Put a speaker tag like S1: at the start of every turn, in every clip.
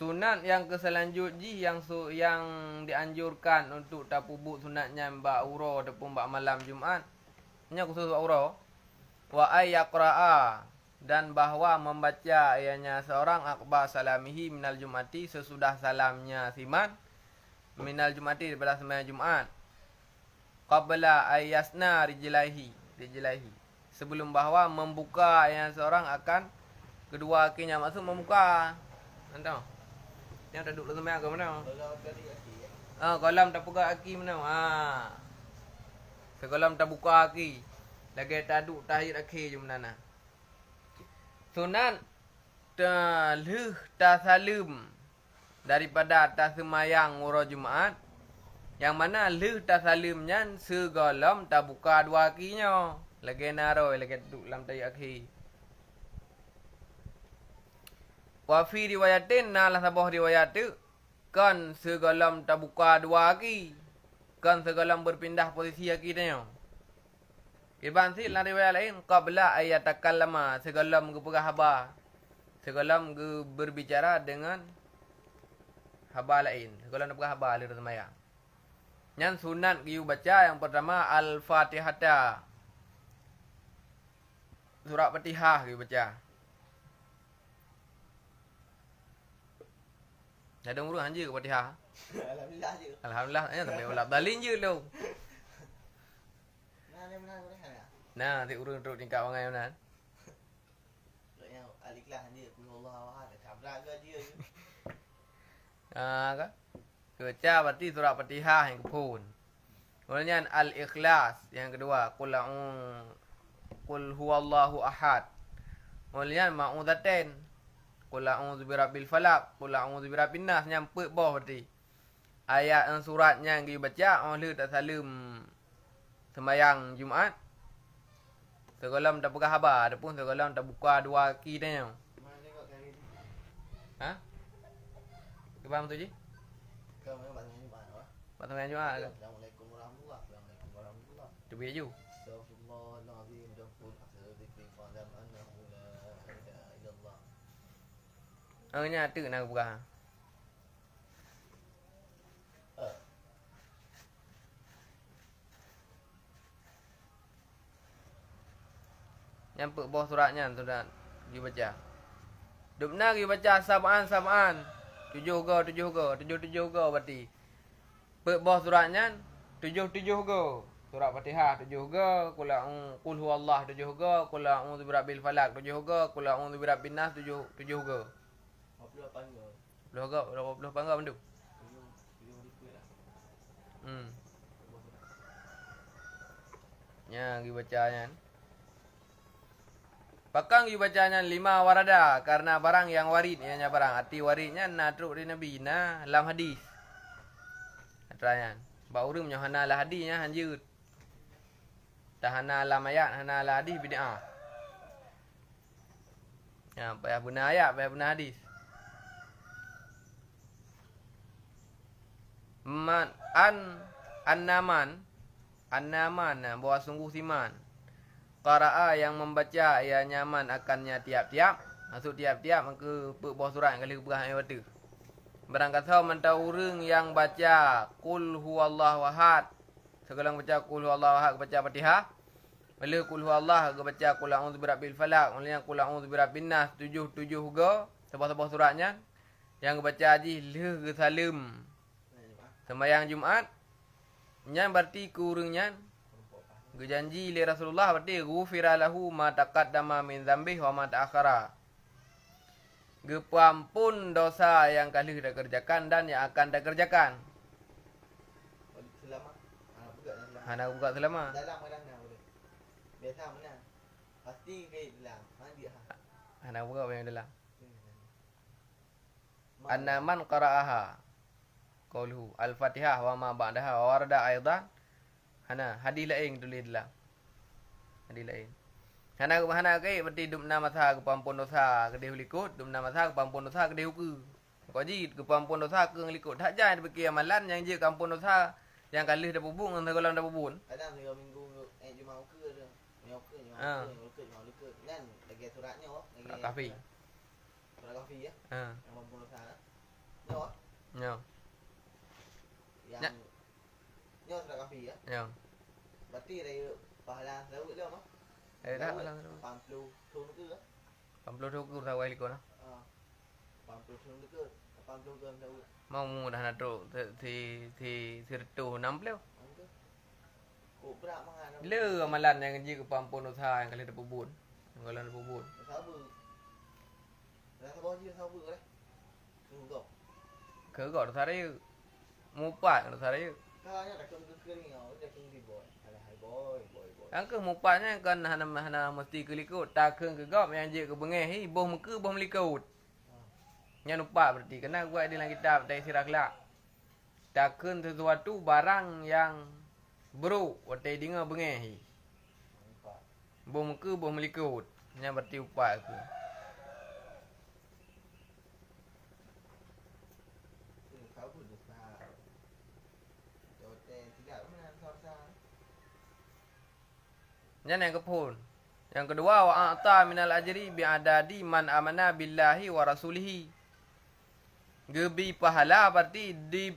S1: Sunat yang keselanjutnya yang dianjurkan untuk tapubuk sunatnya mbak uro ataupun mbak malam Jumaat. Nya khusus mbak uro. Wa ayyaqra'a dan bahwa membaca ianya seorang akbar salamihi minal jumati sesudah salamnya siman minal jumati daripada sembahyang Jumaat. Qabla ayyasna rijlaihi sebelum bahwa membuka ianya seorang akan kedua kakinya, maksud membuka. Entah. Yang dah duduk sembahyang ke mana? Kolam tak buka kaki mana? Sekolam tak buka kaki. Lagi tak duduk tahir akhir je mana? Sunat leh tasalum daripada atas semayang ura Jumaat. Yang mana leh tasalumnya segolam tak buka dua kakinya. Lagi naroi, lagi duduk dalam tahir akhir. Wa fi riwayatin nalah sabah riwayat tu kan segolam tak buka dua kaki. Kan segolam berpindah posisi kaki dia. Ibn si dalam riwayat lain qabla ayatakallama segolam ke pegah haba. Segolam ke berbicara dengan haba lain. Segolam nak pegah haba li sembahyang. Yang sunat you baca yang pertama Al-Fatihah. Surah Fatihah you baca. Ada umur hanja ke Fatihah?
S2: Alhamdulillah je.
S1: Alhamdulillah, sampai ulap dalin je lu. Nah, ti urang teruk tingkap orang mana?
S2: Yang al-ikhlas dia, qul huwallahu ahad, kabra ke dia je.
S1: Kan? Baca berarti surah Fatihah yang kepun. Kemudian al-ikhlas yang kedua, qul huwallahu ahad. Kemudian ma'udzatain. Qul a'udzu birabbil falaq, qul a'udzu birabbin nas, nyampe bawah berarti. Ayat suratnya yang dibaca oleh tak salim sembahyang Jumaat. Segolam tak pegang habar, adapun segolam tak buka dua kaki dia.
S2: Mana tengok kali ni?
S1: Ha? Kau faham tu je?
S2: Kau memang banyak Jumaat apa?
S1: Buat sembahyang Jumaat ke?
S2: Assalamualaikum warahmatullahi wabarakatuh. Assalamualaikum warahmatullahi.
S1: Tu biar je.
S2: Astaghfirullahalazim wa astaghfiru dzikri fa'lam annahu la ilaha illallah.
S1: Nya tu nak buka. Nyampe bawah suratnya tu dah dibaca. Dupna dibaca sab'an. 7 go berarti. Pe bawah suratnya 7 go. Surah Fatihah 7 go, qul huwallah 7 go, qul a'udzu birabbil falaq 7 go, qul a'udzu birabbin nas 7 go.
S2: 48 go.
S1: 20 pangga bendu. Ya, dibacanya. Pakang dibacanya 5 warada karena barang yang warid ianya barang arti waridnya natruk di Nabi na dalam hadis. Atranya. Ba urang hana lah hadisnya hanjut. Tahana alam ayat, hana ala hadis bid'ah. Ya, payah guna ayat, payah guna hadis. An-naman bahawa sungguh siman. Qara'a yang membaca ia nyaman akannya tiap-tiap. Maksud tiap-tiap maka bawah surat kali berah ayat tu. Barang kata mentau urang yang baca qul huwallahu ahad. Sekarang baca qul huwallahu ahad baca Fatihah. Bila qul huwallahu baca qul a'udzu birabbil falaq, kemudian qul a'udzu birabbin nas 7 go. Sebab-sebab suratnya yang baca haji le salim. Sembahyang Jumaat nya berarti kurangnya janji li Rasulullah berarti ghufira lahu ma taqaddama min dzambihi wa ma ta'akhara. Gepampun dosa yang kali dah kerjakan dan yang akan dah kerjakan.
S2: Selama
S1: Hana buka selama.
S2: dalam kadang-kadang boleh. Biasa mana? Pasti ke dalam. Mandi ha.
S1: Hana buka yang dalam. An-naman qara'aha. Qauluhu al-Fatihah wa ma ba'daha wa warada aidan. Hana hadis lain tulis dalam. Hadis lain. Hana ke berarti dumna masa kepampun dosa ke dia likut, dumna masa kepampun dosa ke dia huku. Kau ji kepampun dosa ke likut. Tak jangan fikir amalan yang je kampun dosa yang kali dah bubung dengan sekolah dah bubun.
S2: Kadang 3 minggu Jumaat ke dia. Jumaat ke. Kan lagi suratnya lagi
S1: Kafi.
S2: surat kafi ya.
S1: Ha.
S2: Yang mampu dosa. Nyo.
S1: Ya.
S2: Yang nyo sudah kafi ya.
S1: Ya.
S2: Berarti dari pahala tahu dia mah.
S1: Dah lah.
S2: 80 thun ke?
S1: 80 tu tahu ai liko nah.
S2: 80 thun ke? 80 ke tahu.
S1: Mau dah nak tu thì tu 60.
S2: Angke. Kok berak mangan.
S1: Le amalan yang ji ke pampun usaha yang kali dapubun. Kalau dapubun.
S2: Sabu. Dah sabar je sabu lah. Tunggu.
S1: Ke gor sare mupat ke sare.
S2: Kayaknya dah ke ni dah ke boy. Alah hai boy.
S1: Ang ke mupatnya kan hana mesti ke likut. Tak ke gop yang je ke bengeh hi boh muka boh melikut. Yang lupa berarti kena buat dalam kitab dari sirah kelak. Takkan sesuatu barang yang buruk watai dengar bengeh hi. Boh muka boh melikut. Yang berarti upat ke. Yang kepun. Yang kedua wa a'ta minal ajri bi'adadi man amana billahi wa rasulihi. Gebi pahala berarti di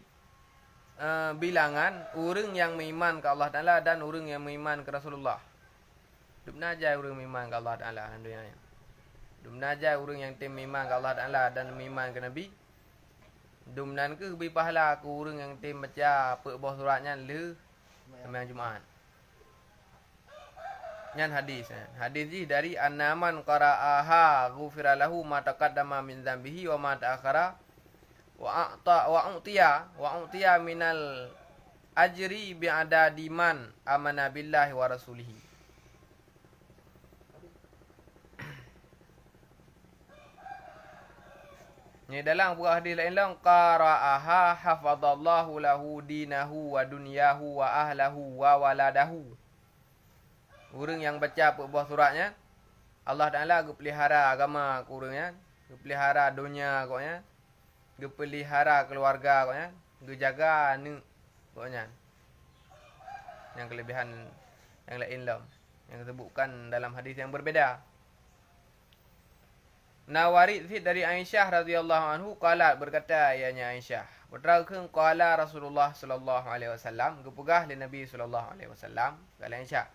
S1: bilangan orang yang beriman ke Allah Taala dan orang yang beriman ke Rasulullah. Dubna aja orang beriman ke Allah Taala dunia. Dubna aja orang yang tim beriman ke Allah Taala dan beriman ke Nabi. Dumnan ke gebi pahala ke orang yang tim baca bawah suratnya le sembahyang Jumaat. Nyan hadis. Hadis ni dari annaman qara'aha ghufira lahu ma taqaddama min dzambihi wa ma ta'akhara wa u'tiya minal ajri bi'adadi man amana billahi wa rasulihi. Ni dalam buah hadis lain lang qara'aha hafadallahu lahu dinahu wa dunyahu wa ahlahu wa waladahu. Orang yang baca buah suratnya Allah Taala pelihara agama kurangnya, pelihara dunia koknya, pelihara keluarga koknya, jaga ni koknya. Yang kelebihan yang lain lah yang disebutkan dalam hadis yang berbeza. Nawarid dari Aisyah radhiyallahu anhu qalat berkata ianya Aisyah berterakan qala Rasulullah sallallahu alaihi wasallam gepegah li Nabi sallallahu alaihi wasallam kala Aisyah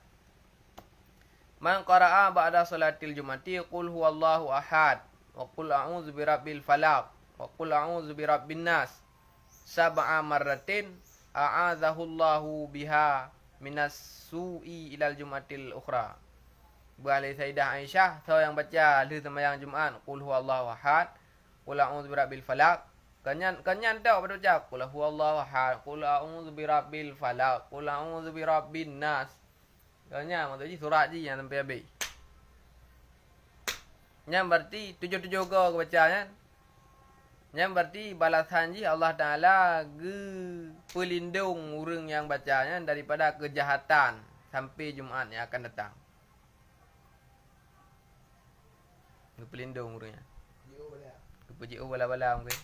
S1: man qara'a ba'da salatil jumati qul huwallahu ahad wa qul a'udzu birabbil falaq wa qul a'udzu birabbin nas sab'a marratin a'adzahu Allahu biha minas su'i ilal jumatil ukhra. Beralih Sayyidah Aisyah tahu yang baca di sembahyang Jumaat qul huwallahu ahad qul a'udzu birabbil falaq kanyan tahu pada baca qul huwallahu ahad qul a'udzu birabbil falaq qul a'udzu birabbin nas. Kanya maksudnya surat je yang sampai habis. Yang berarti tujuh-tujuh ke bacanya. Yang berarti balasan je Allah Taala pelindung orang yang bacanya daripada kejahatan sampai Jumaat yang akan datang. Pelindung orangnya. Kepuji bala-bala mungkin.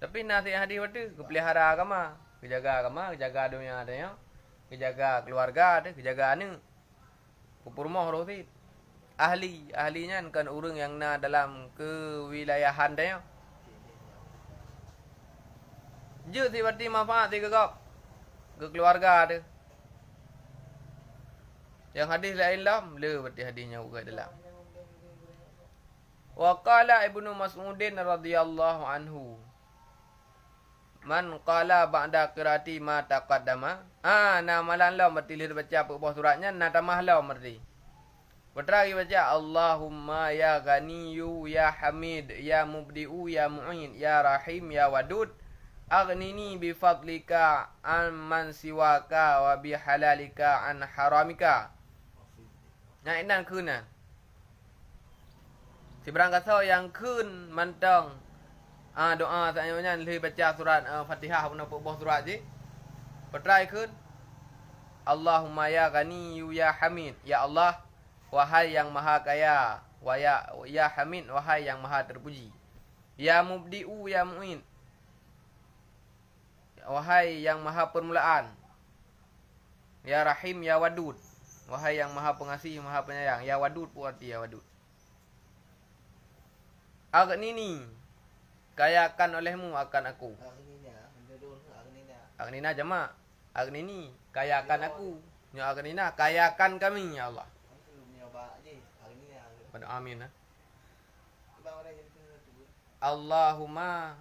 S1: Tapi nasihat hadis waktu kepelihara agama. Kejaga agama, kejaga dunia adanya, kejaga keluarga ada, kejaga ni. Pupurmah rosit. Ahlinya kan orang yang na dalam kewilayahan dia. Je seperti manfaat ke kau. Ke keluarga ada. Yang hadis lain lah, le berarti hadisnya juga dalam. Wa qala Ibnu Mas'udin radhiyallahu anhu. Man qala ba'da qiraati ma taqaddama. Namalan lah berarti dia baca apa bawah suratnya na tamah lah berarti. Berterahi baca Allahumma ya Ghaniyu ya Hamid ya Mubdi'u ya Mu'in ya Rahim ya Wadud aghnini bi fadlika an man siwaka wa bi halalika an haramika. Nah inan kunan. Si berangkasa yang kun mantang doa tanya lebih baca surat Fatihah pun bawah surat je. Bertrai kun Allahumma ya Ghaniyu ya Hamid ya Allah wahai yang maha kaya wa ya Hamid wahai yang maha terpuji ya Mubdi'u ya Mu'in wahai yang maha permulaan ya Rahim ya Wadud wahai yang maha pengasih maha penyayang ya Wadud pun arti ya Wadud. Aghnini, kayakan olehmu akan aku.
S2: Aghnina, benda dulu aghnina.
S1: Aghnina jamak. Aghnini, kayakan aku. Ya aghnina, kayakan kami ya Allah.
S2: Aku belum nyoba je. Aghnina.
S1: Pada amin.
S2: Bang orang jadi kena tu.
S1: Allahumma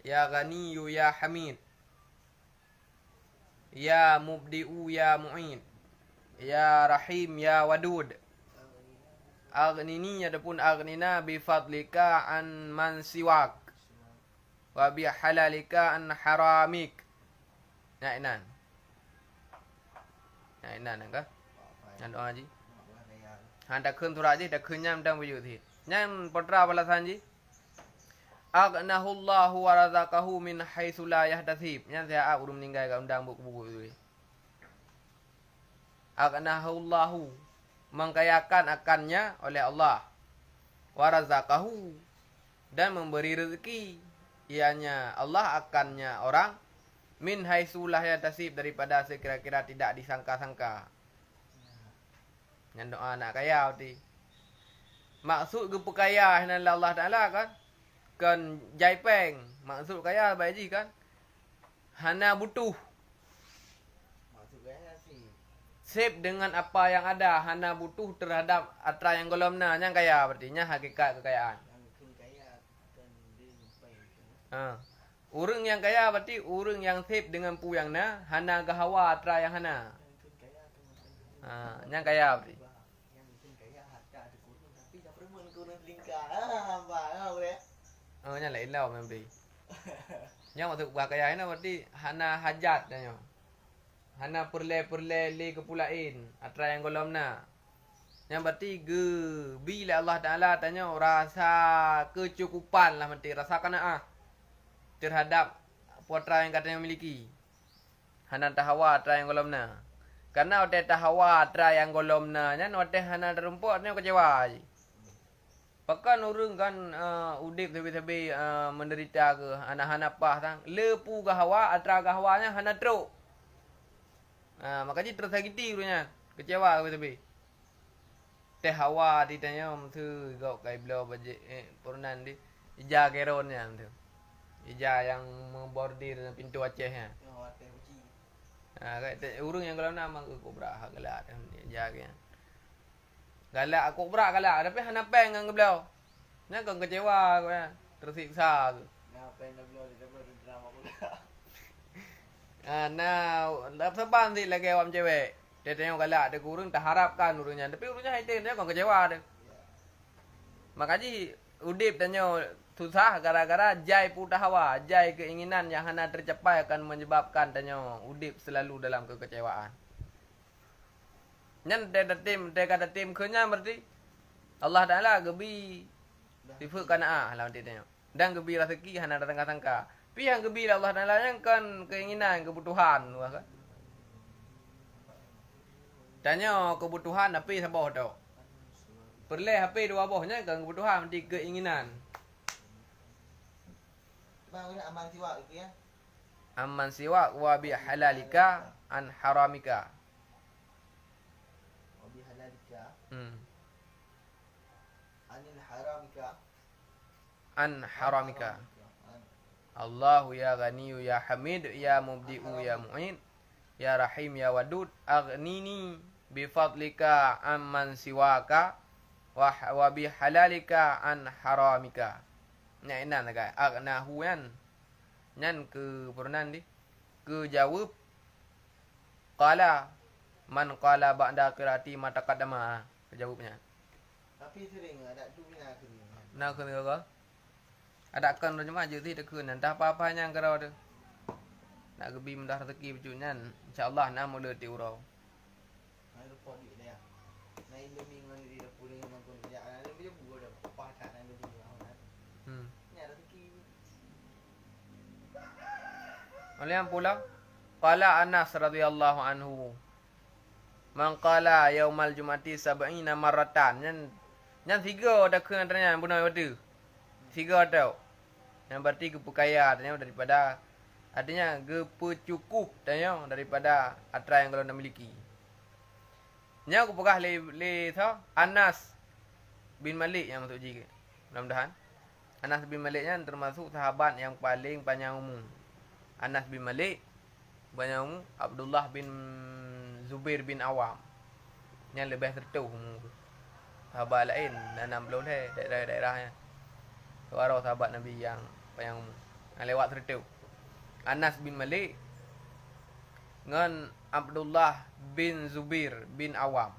S1: ya Ghaniyu ya Hamid. Ya Mubdi'u ya Mu'id. Ya Rahim ya Wadud. Aghnini adapun aghnina bi fadlika an man siwak. Wa bi halalika an haramik. Ya inan. Ya inan ka? Yang doa ji. Han dak khun thura ji, dak khun nyam dang bayu thi. Nyam potra balasan ji. Aghnahu Allahu wa razaqahu min haitsu la yahtasib. Nyam saya urum meninggal ka undang buku-buku tu. Aghnahu Allahu, mengkayakan akannya oleh Allah. Wa razaqahu, dan memberi rezeki ianya Allah akannya orang min haitsu la yahtasib, daripada sekira-kira tidak disangka-sangka. Yang doa nak kaya ti. Maksud ke pekaya hina Allah Taala kan jai peng. Maksud kaya baik ji kan. Hana butuh.
S2: Maksud gaya sih.
S1: Sip dengan apa yang ada, hana butuh terhadap atra yang golomna, yang kaya berartinya hakikat kekayaan.
S2: Yang kun kaya kan dia nyampai.
S1: Urang yang kaya berarti urang yang sip dengan pu yang na, hana gahawa atra yang hana.
S2: Yang kun kaya tu macam.
S1: Yang kaya berarti.
S2: Yang kun kaya harta ada kurun tapi dah permen kurun lingkar. Bang, boleh.
S1: Yang lain lah memberi. Yang maksud kaya ini berarti hana hajat nya. Hana perle-perle li kepulain atra yang golomna. Yang berarti bila Allah Taala tanya rasa kecukupan lah mesti rasa qanaah terhadap putra yang katanya miliki. Hana tahawa atra yang golomna. Karena ote tahawa atra yang golomna nya ote hana rumput nya kecewa je. Pakan urang kan udip tebi-tebi menderita ke anak-anak pah tang lepu gahawa atra gahawanya hana truk. Makanya tersakiti runya, kecewa tebi. Teh hawa ditanya tu gau kai beliau baje purunan di ija keronnya tu. Ija yang membordir pintu Acehnya.
S2: Oh, teh uji.
S1: Kai urang yang kalau nama ke kobra galak ija ke. Galak aku berak galak tapi hana peng dengan beliau. Nya kan kecewa aku ya, tersiksa aku.
S2: Ngapa yang beliau di dalam drama pula.
S1: Nah, sepan sih lagi awam cewek. Dia tengok galak dia kurang tak harapkan urungnya, tapi urungnya haitin dia kan kecewa dia. Makanya udip tanya susah gara-gara jai puta hawa, jai keinginan yang hana tercapai akan menyebabkan tanya udip selalu dalam kekecewaan. Nyan dia kata tim kenya berarti Allah Taala gebi sifat qanaah lah dia tanya. Dan gebi rezeki hana datang sangka. Tapi yang gebi Allah Taala yang kan keinginan, kebutuhan kan. Tanya kebutuhan apa sabah tu. Perle HP dua bohnya kan kebutuhan mesti keinginan.
S2: Bang, ini aman siwa itu ya.
S1: Amman siwa wa bi halalika an haramika.
S2: Wabi halalika. Anil haramika.
S1: An haramika. Allahu ya Ghaniyu ya Hamid ya Mubdi'u ya Mu'id ya Rahim ya Wadud aghnini bi fadlika amman siwaka wa bi halalika an haramika. Nya enan agak aghnahu yan. Nyan ke perunan di. Ke jawab qala man qala ba'da qiraati ma taqaddama. Ke jawabnya.
S2: Tapi sering ada tu bina kering.
S1: Nak ke ke? Ada kan rajma je ti tekun entah apa-apa yang kerau tu. Nak gebi mendah rezeki becunyan. Insya-Allah nak mula ti urau.
S2: Hai lupa duit dia. Nah Indomie dengan dia puling dengan pun dia. Ada dia buat dah pahat nak Indomie lah. Ni ada rezeki.
S1: Oleh yang pula qala Anas radhiyallahu anhu. Man qala yaumal jumati 70 marratan. Nyan 3 dah kena tanya bunai wadu. 3 tau. Yang berarti kepekaya tanya daripada artinya kepecukup tanya daripada atra yang kalau nak miliki. Nya aku pegah le tau Anas bin Malik yang masuk ji. Mudah-mudahan Anas bin Malik ni termasuk sahabat yang paling panjang umur. Anas bin Malik panjang umur, Abdullah bin Zubair bin Awam yang lebih tertuh umur. Sahabat lain 60 daerah-daerahnya. Suara sahabat Nabi yang panjang umur. Yang lewat tertuh. Anas bin Malik dengan Abdullah bin Zubair bin Awam.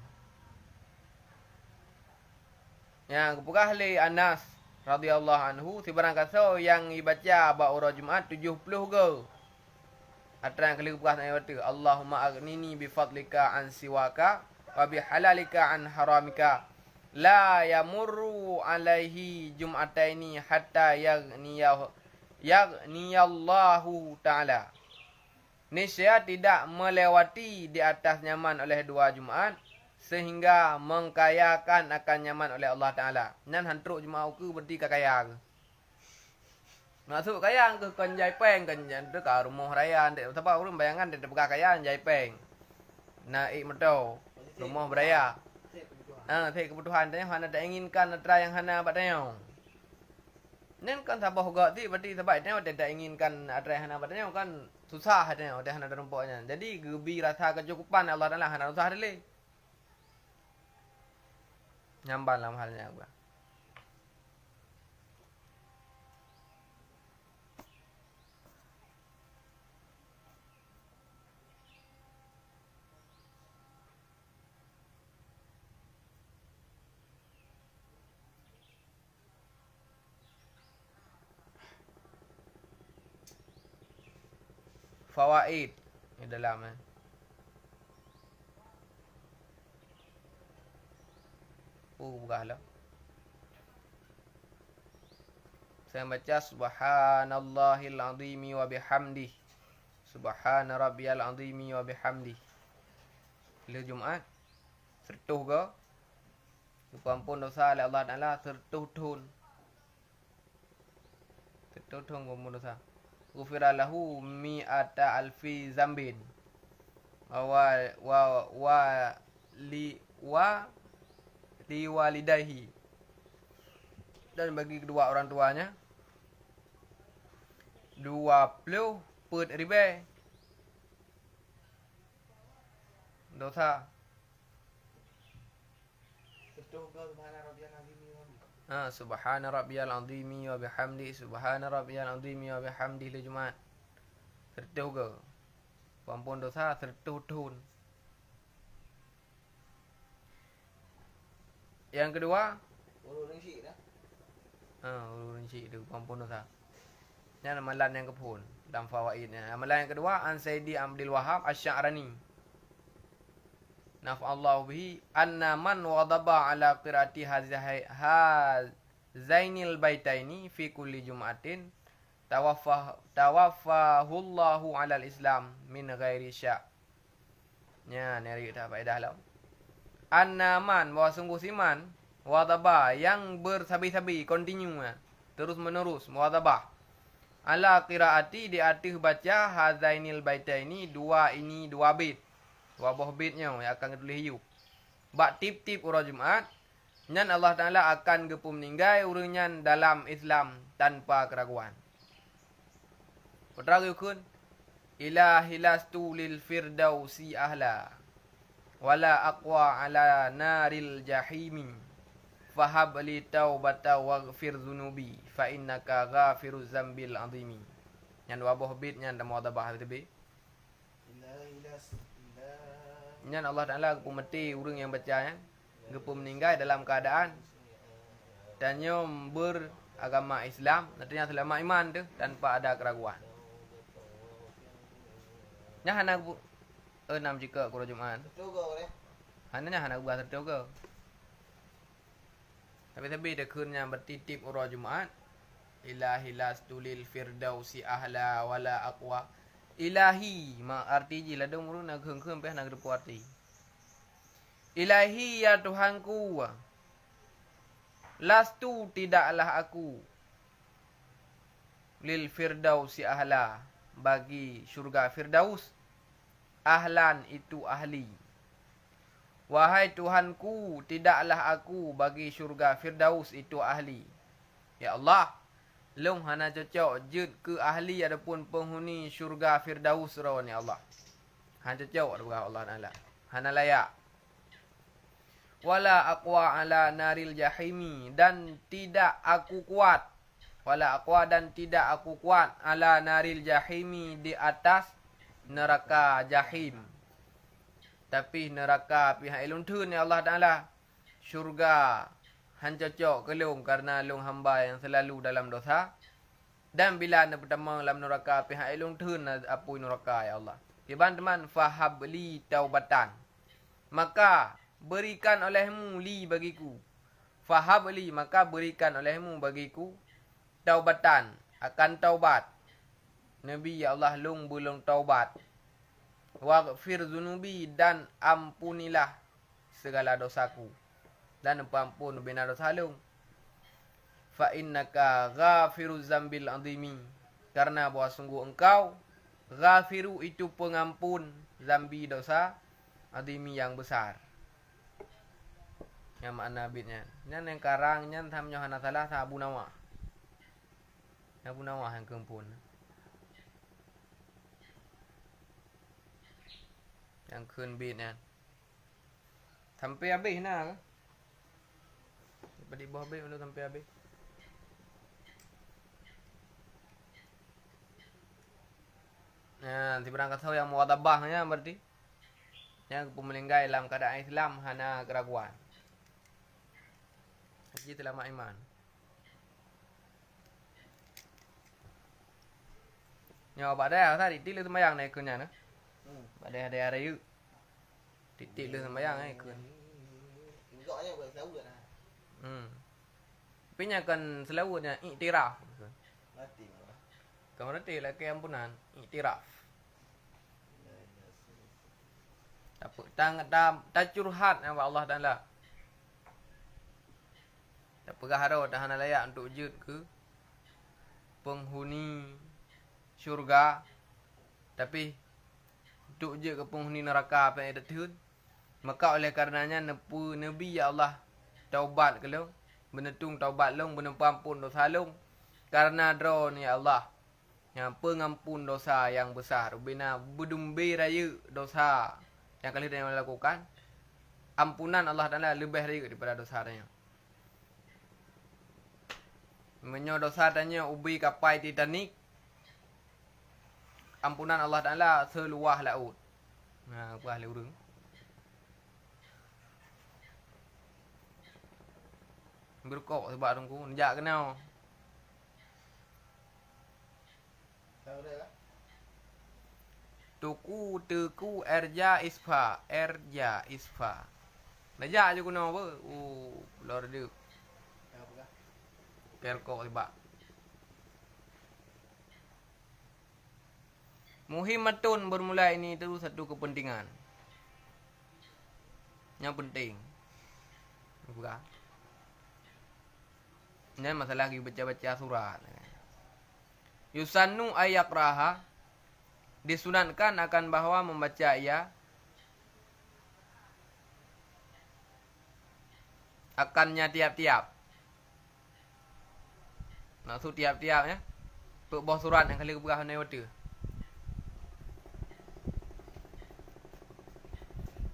S1: Yang kepukah li Anas radhiyallahu anhu sebarang kata yang dibaca ba'ura Jumaat 70 ke. Atra yang kali kepukah nak baca Allahumma aghnini bi fadlika an siwaka wa bi halalika an haramika la yamurru alaihi jum'ataini hatta yaghniyallahu ta'ala. Niscaya tidak melewati di atas nyaman oleh 2 Jumaat sehingga mengkayakan akan nyaman oleh Allah Ta'ala. Nan hantruk Jumaat ke berarti kaya ke. Maksud kaya ke kon jai peng kan tu ka rumah raya ndek sebab urang bayangan ndek bekas kaya jai peng. Naik motor rumah beraya. Thek kebutuhan tanya hana tak inginkan atra yang hana bat tanya. Nen kan sabah gak ti berarti sebab tanya tak inginkan atra yang hana bat tanya kan susah tanya dah hana rumputnya. Jadi gebi rasa kecukupan Allah Taala hana usah dele. Nyamban dalam halnya gua. Fawaid ni dalam bukalah. Saya baca subhanallahil azimi wa bihamdih. Subhana rabbiyal azimi wa bihamdih. Bila Jumaat sertuh ke? Ampun dosa oleh Allah Taala sertuh tun. Sertuh tun ampun dosa. Ghufira lahu mi'ata alfi zambin. Li walidayhi, dan bagi kedua orang tuanya 20 ribu dosa. Subhana rabbiyal azimi wa bihamdi. Subhana rabbiyal azimi wa bihamdi li Jumaat. Sertuh ke? Ampun dosa sertuh tun. Yang kedua,
S2: urun syik dah.
S1: Urun syik tu ampun dosa. Ini amalan yang kepun dalam fawaidnya. Amalan yang kedua, an Sayyidi Abdul Wahab Asy-Sya'rani. Nafa'allahu bihi anna man wadaba ala qiraati hazainil baitaini fi kulli jum'atin tawaffahullahu alal Islam min ghairi sya'. Ya, ni dah faedah lah. An-naman, bahwa sungguh siman, wadabah, yang bersabi-sabi, continue, terus menerus, wadabah. Ala qiraati, di atas baca hazainil baitaini, dua bait. Dua buah baitnya yang akan ditulis hiu. Bak tip-tip urang Jumaat, nyan Allah Ta'ala akan gepu meninggai urunyan dalam Islam tanpa keraguan. Petragukun, ilahilastu lil firdausi ahla. Wala aqwa ala naril jahimi fahab li taubata waghfir dhunubi fa innaka ghafiruz zambil azimi. Yang dua buah bait yang dalam wadabah tadi. Yang Allah Taala gepu mati urang yang baca gepu meninggal dalam keadaan dan nyom beragama Islam, artinya selama iman tu tanpa ada keraguan. Nya hana enam jika kurang Jumaat. Hananya hana buat tertoga. Tapi dia kunnya bertitip urang Jumaat. Ilahi lastulil firdausi ahla wala aqwa. Ilahi ma arti ji ladung murun nak kheng-kheng peh nak depu arti. Ilahi ya Tuhanku. Lastu tidaklah aku lil firdausi ahla, bagi syurga Firdaus. Ahlan itu ahli. Wahai Tuhanku, tidaklah aku bagi syurga Firdaus itu ahli. Ya Allah, Long hana cocok jud ke ahli adapun penghuni syurga Firdaus ro ni Allah. Hana cocok dengan Allah Taala. Hana layak. Wala aqwa ala naril jahimi, dan tidak aku kuat. Wala aqwa, dan tidak aku kuat ala naril jahimi, di atas neraka jahim. Tapi neraka pihak ilun tu ni Allah Taala. Syurga han cocok ke long karena long hamba yang selalu dalam dosa. Dan bila anda pertama dalam neraka pihak ilung tun apui neraka ya Allah. Teman-teman, fahabli taubatan. Maka berikan olehmu li bagiku. Fahabli, maka berikan olehmu bagiku taubatan, akan taubat. Nabi ya Allah long belum taubat. Waghfir zunubi, dan ampunilah segala dosaku. Dan ampun bina dosa long. Fa innaka ghafiruz zambil azimi, karena bahwa sungguh engkau ghafiru itu pengampun zambi dosa azimi yang besar. Yang makna bitnya nyan yang karang nyan tham nyo hana salah sa Abu Nawah. Abu Nawah yang kempun. Yang keun bitnya sampai habis nah. Badi bawah habis dulu sampai habis. Nah, berangkat tahu yang muwadabahnya berarti yang meninggal dalam keadaan Islam hana keraguan. Haji telah iman. Nyawa pada tadi titik lu sembahyang naik kunnya nah. Pada ada yuk. Titik lu sembahyang naik kun.
S2: Enggaknya buat selalu lah.
S1: Tapi kan selawutnya iktiraf.
S2: Mati malah.
S1: Kamu nanti lah keampunan iktiraf. Tak curhat dengan Allah Taala. Tak pegah haro dah hana layak untuk jud ke penghuni syurga, tapi untuk je ke penghuni neraka apa yang ada. Maka oleh karenanya Nabi ya Allah taubat ke long, menetung taubat long, menempampun dosa long, karena dro ni Allah yang pengampun dosa yang besar. Bina bedumbe raya dosa yang kali dia lakukan, ampunan Allah Taala lebih raya daripada dosa dia. Menyo dosa tanya ubi kapal Titanic, ampunan Allah Taala seluah laut. Nah, apa ahli urang. Berkok sebab tunggu njak kenal.
S2: Tahu dah lah.
S1: Tuku teku erja isfa, erja isfa. Najak je guna apa? Lor dia.
S2: Apa kah?
S1: Berkok sebab. Muhimmatun bermula ini itu satu kepentingan. Yang penting. Bukan. Ini masalah lagi baca-baca surat. Yusannu ayakraha, disunatkan akan bahwa membaca ia akannya tiap-tiap. Maksud tiap-tiap ya. Bawah surat yang kali keberah ni waktu.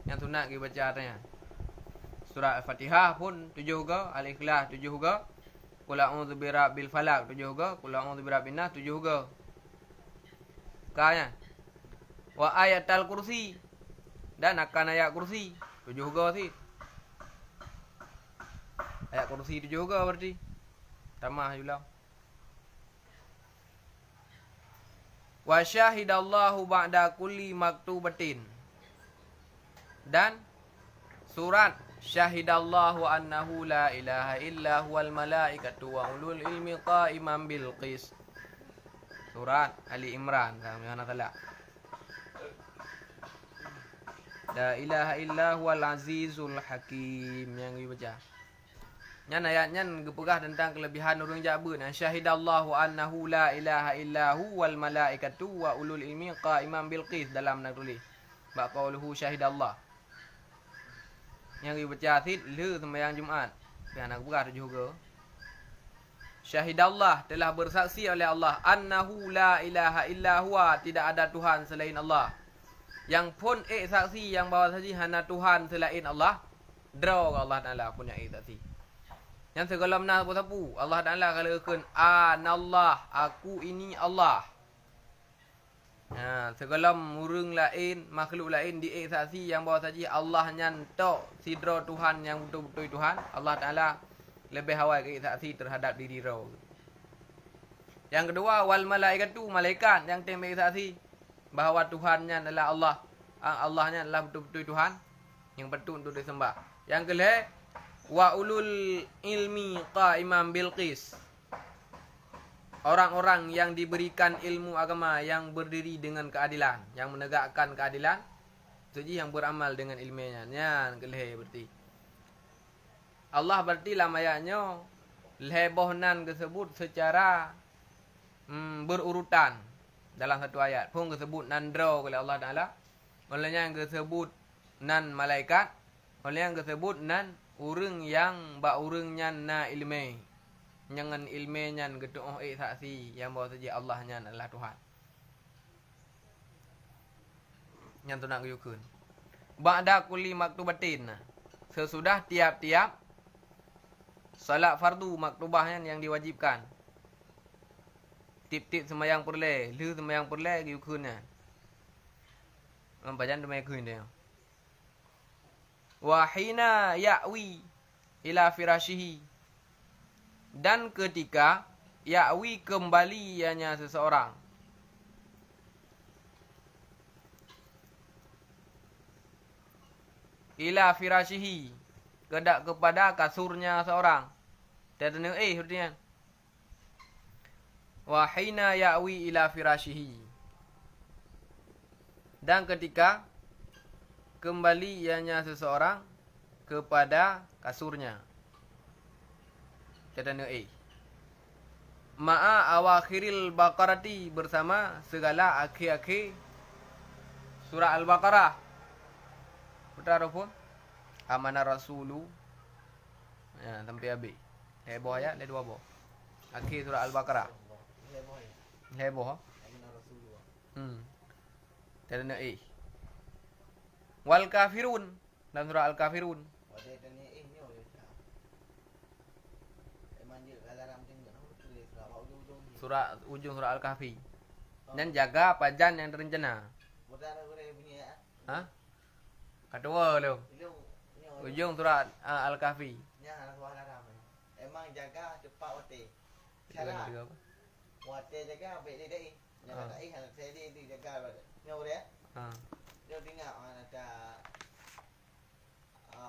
S1: Yang sunat kita baca tanya. Surat Al-Fatihah pun 7 juga, Al-Ikhlas 7 juga. Qul a'udzu birabbil falaq 7 juga, Qul a'udzu birabbin nas 7 juga. Kaya. Wa ayatul kursi, dan akan ayat kursi 7 juga sih. Ayat kursi 7 juga berarti. Tamah juga. Wa syahidallahu ba'da kulli maktubatin, dan surat syahidallahu annahu la ilaha illa huwal malaikatu wa ulul ilmi qa'iman bil qis. Surat Ali Imran Subhanahu taala. La ilaha illa huwal azizul hakim yang dibaca. Nyan ayatnya gepegah tentang kelebihan orang Jaber. Syahidallahu annahu la ilaha illa huwal malaikatu wa ulul ilmi qa'iman bil qis dalam nak tulis. Ba qauluhu syahidallah. Yang dibaca asid le sembahyang Jumaat. Yang nak buka juga. Syahidallah, telah bersaksi oleh Allah, annahu la ilaha illa huwa, tidak ada Tuhan selain Allah. Yang pun saksi yang bahawa saja hana Tuhan selain Allah, draw Allah Taala punya saksi. Yang segala benar apa-apa, Allah Taala katakan anallah, aku ini Allah. Segala murung lain, makhluk lain di saksi yang bahawa saja Allah nyantok sidra Tuhan yang betul-betul Tuhan, Allah Taala lebih awal ke saksi terhadap diri roh. Yang kedua, wal malaikatu, malaikat yang tembak saksi bahawa Tuhannya adalah Allah. Allahnya adalah betul-betul Tuhan yang betul untuk disembah. Yang kedua, wa ulul ilmi qaiman bil qis. Orang-orang yang diberikan ilmu agama yang berdiri dengan keadilan, yang menegakkan keadilan, jadi yang beramal dengan ilmunya. Yang kedua berarti Allah berarti dalam ayatnya lebohnan tersebut secara berurutan dalam satu ayat. Pun tersebut nandro oleh Allah Taala. Olehnya yang tersebut nan malaikat. Oleh yang tersebut nan urang yang ba urangnya na ilmu. Jangan ilmunya getuh saksi yang bahawa saja Allahnya adalah Tuhan. Yang tu nak kuyukun. Ba'da kulli maktubatin. Sesudah tiap-tiap salat fardu maktubah yang diwajibkan. Tip-tip semayang perle, lu semayang perle kuyukun. Bacan demai kun dia. Wa hina ya'wi ila firashihi. Dan ketika ya'wi kembali ianya seseorang. Ila firashihi, kepada kasurnya seorang. Tadana hurtian. Wa hina ya'wi ila firashihi. Dan ketika kembali ianya seseorang kepada kasurnya. Tadana ma'a awakhiril baqarati, bersama segala akhir-akhir surah Al-Baqarah. Betul pun amanah rasulu sampai habis. Heboh ayat le 2 boh. Akhir surah Al-Baqarah. Heboh. Tadana wal kafirun, dalam surah Al-Kafirun. Surah ujung surah Al-Kahfi. Dan jaga pajan yang terencana. Hah? Kedua lu. Ujung surah Al-Kahfi.
S2: Emang jaga cepat wate. Cara wate jaga baik dia. Jangan tak hal saya dia jaga. Nyaw dia. Dia dengar ada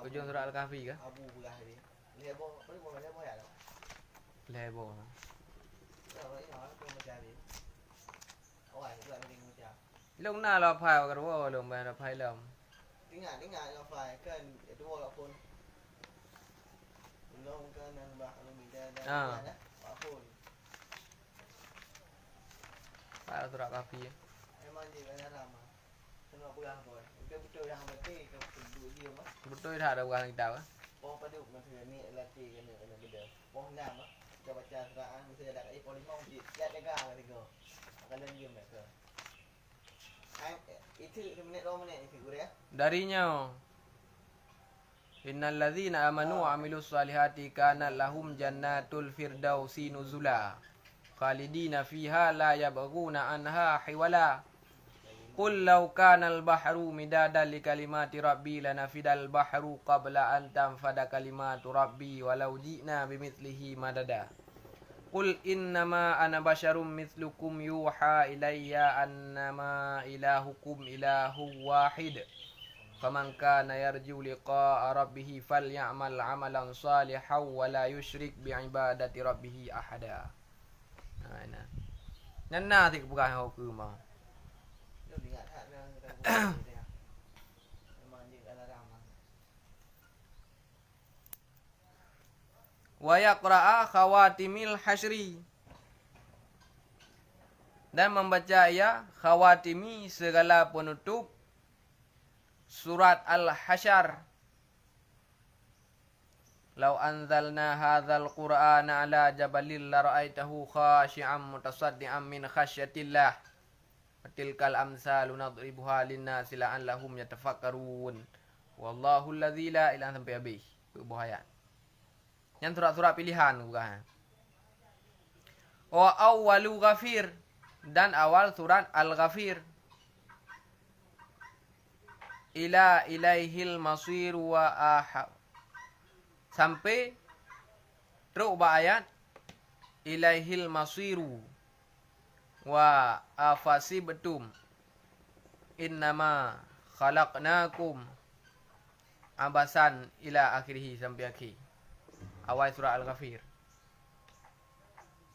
S1: ujung surah Al-Kahfi kah?
S2: Abu belah dia. Lebo, boleh ya.
S1: Lebo. Lúc nào là phải cái đó luôn mà là phải làm.
S2: Tiếng ngại là phải cái đó là phun. Long cái nên bạc là mình ra đó. Phun.
S1: Phải surah Kahfi.
S2: Em ăn gì cái làm mà. Nó buang rồi. Cái betul yang berarti cái dulu dia mah.
S1: Betul dah ada bukan kita ah.
S2: Pong paduk masih ni lagi kan ni beda. Pong nam ah. Kita baca Quran mesti ada ai polimau di lihat jaga kan tiga. Akan dia mereka. Itu minit 2 minit ni figur ya.
S1: Darinya innal ladzina amanu wa amilus solihati kana lahum jannatul firdausi nuzula khalidina fiha la yabghuna anha hiwala. Qul law kana al-bahru midadan li kalimati rabbi lanafidal bahru qabla an tanfada kalimatu rabbi walau ji'na bimithlihi madada. Qul innama ana basyarum mithlukum yuha ilayya annama ilahukum ilahu wahid. Faman kana yarju liqa'a rabbih falyamal 'amalan salihan wa la yusyrik bi'ibadati rabbih ahada. Nah. Nana thì bukan hậu cư mà. Wa yaqra'a khawatimil hasyri, dan membaca ya khawatimi segala penutup surat Al-Hasyr. Lau anzalna hadzal qur'ana ala jabalil la ra'aitahu khashi'an mutasaddian min khasyatillah. Tilkal amsalu nadribuha linnasi la'allahum yatafakkarun. Wallahu alladzi la ilaha sampai habis. Berbahaya. Yang surat-surat pilihan bukan. Wa awwalu Ghafir, dan awal surat Al-Ghafir. Ila ilaihil masir wa ahab. Sampai teruk ayat ilaihil masiru wa afasibtum innama khalaqnakum abasan ila akhirih sampai akhir. Awal surah Al-Ghafir.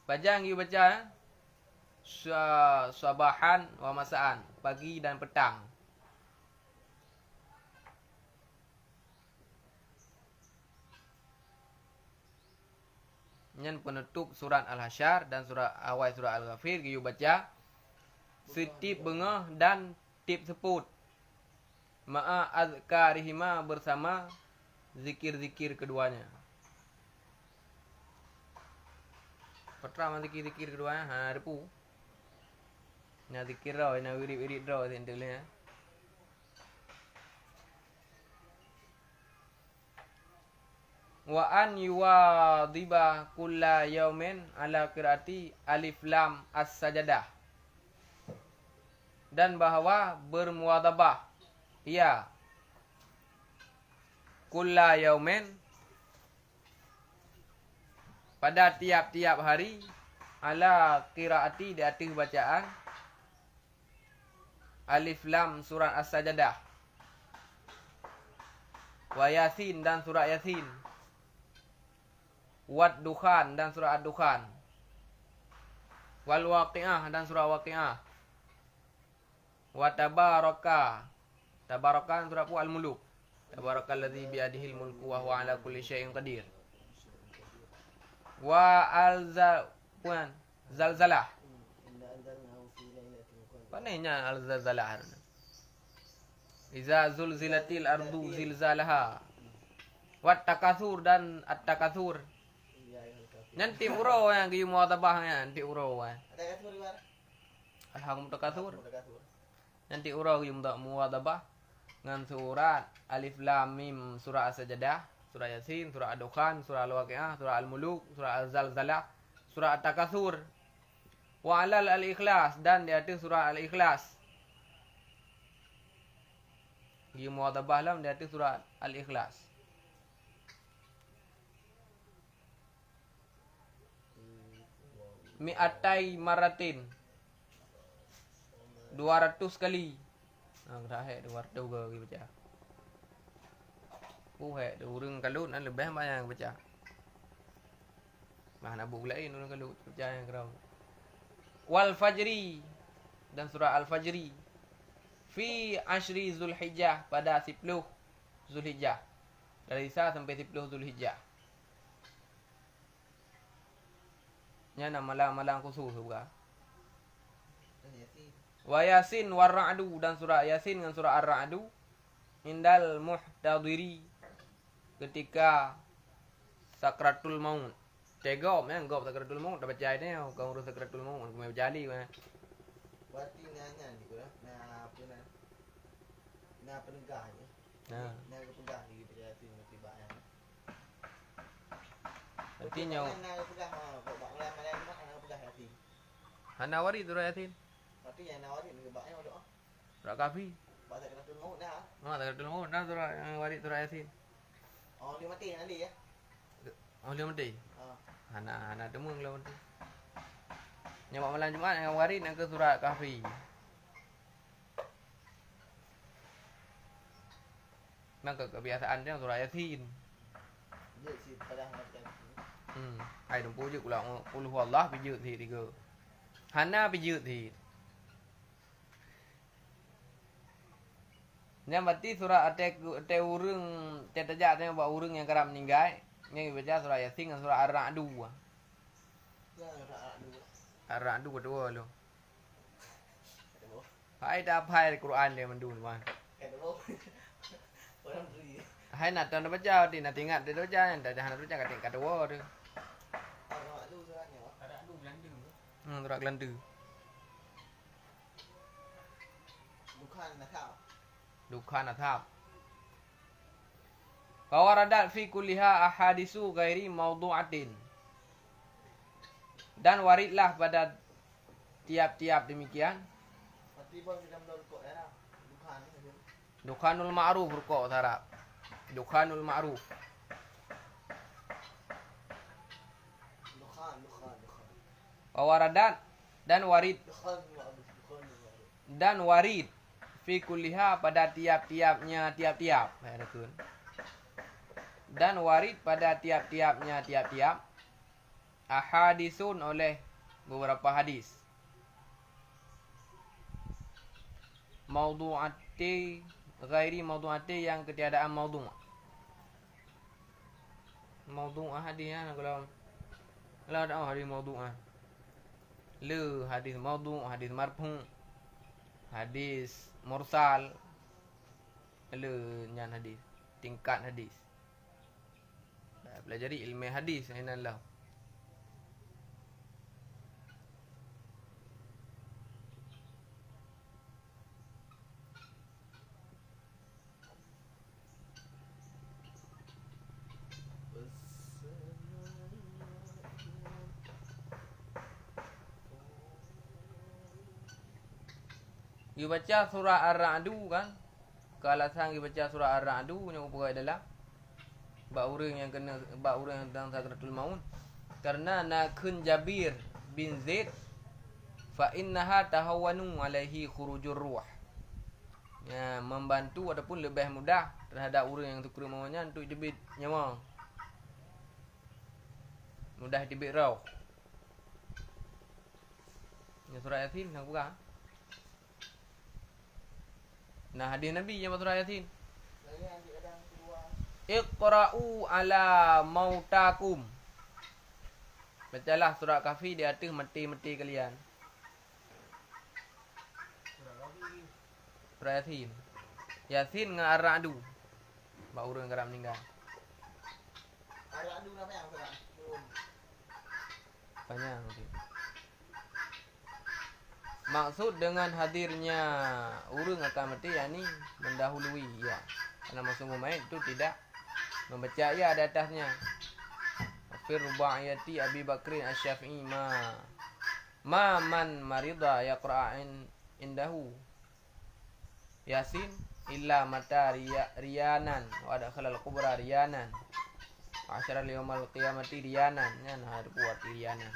S1: Baca you baca sabahan wa masaan, pagi dan petang. Yang penutup surat Al-Hasyr dan surah awal surah Al-Ghafir you baca setip bengah dan tip seput ma'a azkarihima bersama zikir-zikir keduanya. Pertama zikir-zikir keduanya ha depu. Na zikir dah, na wirid-wirid dah sendirinya. Wa an yuwadhiba kulla yaumin ala qiraati alif lam as-sajadah. Dan bahwa bermuwadhabah ya kulla yaumin pada tiap-tiap hari ala qiraati di atas bacaan alif lam surat as-sajadah wa yasin dan surat yasin Wad Dukhan dan surah Ad-Dukhan. Wal Waqi'ah dan surah Waqi'ah. Wa Tabaraka. Tabaraka surah Al-Muluk. Tabarakalladzi biadihil mulku wa huwa ala kulli syai'in qadir. Wa Zalzalah. Panenya Al-Zalzalah. Iza zulzilatil ardu zilzalaha. Wat Takatsur dan At-Takatsur. Nanti urau yang kayu muadabah nanti urau kan.
S2: Ada kasur di mana?
S1: Alhamdulillah Takatsur. Nanti urau kayu muadabah dengan surat Alif Lam Mim, surah As-Sajadah, surah Yasin, surah Ad-Dukhan, surah Al-Waqi'ah, surah Al-Muluk, surah Al-Zalzalah, surah At-Takatsur. Wa alal al-Ikhlas dan di atas surah Al-Ikhlas. Kayu muadabah lam di atas surah Al-Ikhlas. Mi'atai maratin 200 kali. Dah hek 200 ke baca. Hek urang kalut nan lebih banyak baca. Mana buku lain urang kalut baca yang kerau. Wal fajri dan surah Al-Fajri. Fi ashri Zulhijjah pada 10 Zulhijjah. Dari 1 sampai 10 Zulhijjah. Nya nama malang khusus juga. Wa Yasin war Ra'du dan surah Yasin dengan surah Ar-Ra'du indal muhtadiri ketika sakratul maut. Tegop ya gop sakratul maut dah baca ini kau urus sakratul maut kau mau berjali mah.
S2: Berarti nanya gitu ya. Nah apa nah? Nah penegah ya. Nah penegah di berarti tiba ya.
S1: Artinya
S2: nah penegah orang mana penegah hati.
S1: Hanawari tu Yasin.
S2: Tapi yang nawari ni gebaknya doa.
S1: Surah Kahfi.
S2: Bahasa keratul maut dah.
S1: Sakratul maut dah surah yang wari surah Yasin.
S2: Oh dia mati nanti ya.
S1: Oh dia mati.
S2: Ha.
S1: Hana demung lah mati. Nyamak malam Jumaat yang wari nak ke surah Kahfi. Maka kebiasaan dia surah Yasin.
S2: Dia si pada macam
S1: Ai đồng pui je kula qul huwallah pi dự thì tiga. Hana pi dự thì. Yang berarti surah ate urang tetajak yang bawa urang yang kerap meninggal. Yang baca surah Yasin dan surah Ar-Ra'du. Ar-Ra'du kedua lu. Hai dah hafal Quran dia mendun mah. Hai nak tuan baca di nak ingat dia baca yang dah nak baca kat kat dua tu.
S2: Ada lu suratnya.
S3: Ada dua Belanda.
S1: Surat Kelanda.
S2: Bukan nak tahu.
S1: Dukhan athab. Fawaradat fi kulliha ahadisu ghairi mawdu'atin. Dan waridlah pada tiap-tiap demikian.
S2: Pasti pun sudah melukuk ya. Bukan ni.
S1: Dukhanul ma'ruf rukuk Arab. Dukhanul ma'ruf.
S2: Dukhan.
S1: Fawaradat dan warid
S2: Dukhan.
S1: dan warid fi kulliha pada tiap-tiapnya tiap-tiap. Dan warid pada tiap-tiapnya tiap-tiap ahadisun oleh beberapa hadis. Maudu'ati ghairi maudu'ati yang ketiadaan maudu'. Maudu' hadis kalau ada hadis maudu'. Le hadis maudu', hadis marfu', hadis mursal. Le nyan hadis, tingkat hadis. Pelajari ilmu hadis inallah. You baca surah Ar-Ra'du kan? Kalau sang you baca surah Ar-Ra'du yang upaya adalah bab orang yang kena bab orang yang tentang sakratul maut. Karena nakun Jabir bin Zaid fa innaha tahawanu alaihi khurujur ruh. Ya, membantu ataupun lebih mudah terhadap orang yang tukar maunya untuk debit nyawa. Mudah debit roh. Ini surah Yasin nak buka. Nah, hadis Nabi yang surah Yasin. Iqra'u ala mautakum. Bacalah surah Kahfi di atas mati-mati kalian. Surah Yasin. Yasin dengan Ar-Ra'du. Bak orang yang meninggal.
S2: Ar-Ra'du nama yang surah.
S1: Panjang nanti. Maksud dengan hadirnya urang akan mati yakni mendahului ya. Karena masuk main itu tidak membaca ya di atasnya. Fir rubaiyati Abi Bakrin Asy-Syafi'i ma man marida yaqra'in indahu Yasin illa mata riyanan wa dakhala al-qubra riyanan wa asyara liyaumal qiyamati riyanan. Nah, ada buat riyanan.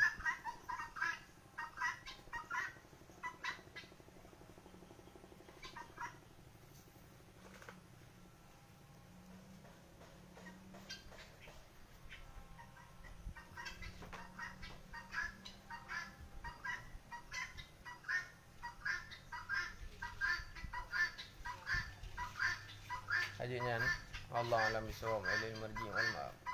S1: Tajuknya ni Allah alam bisawab ilal marji wal ma'ab.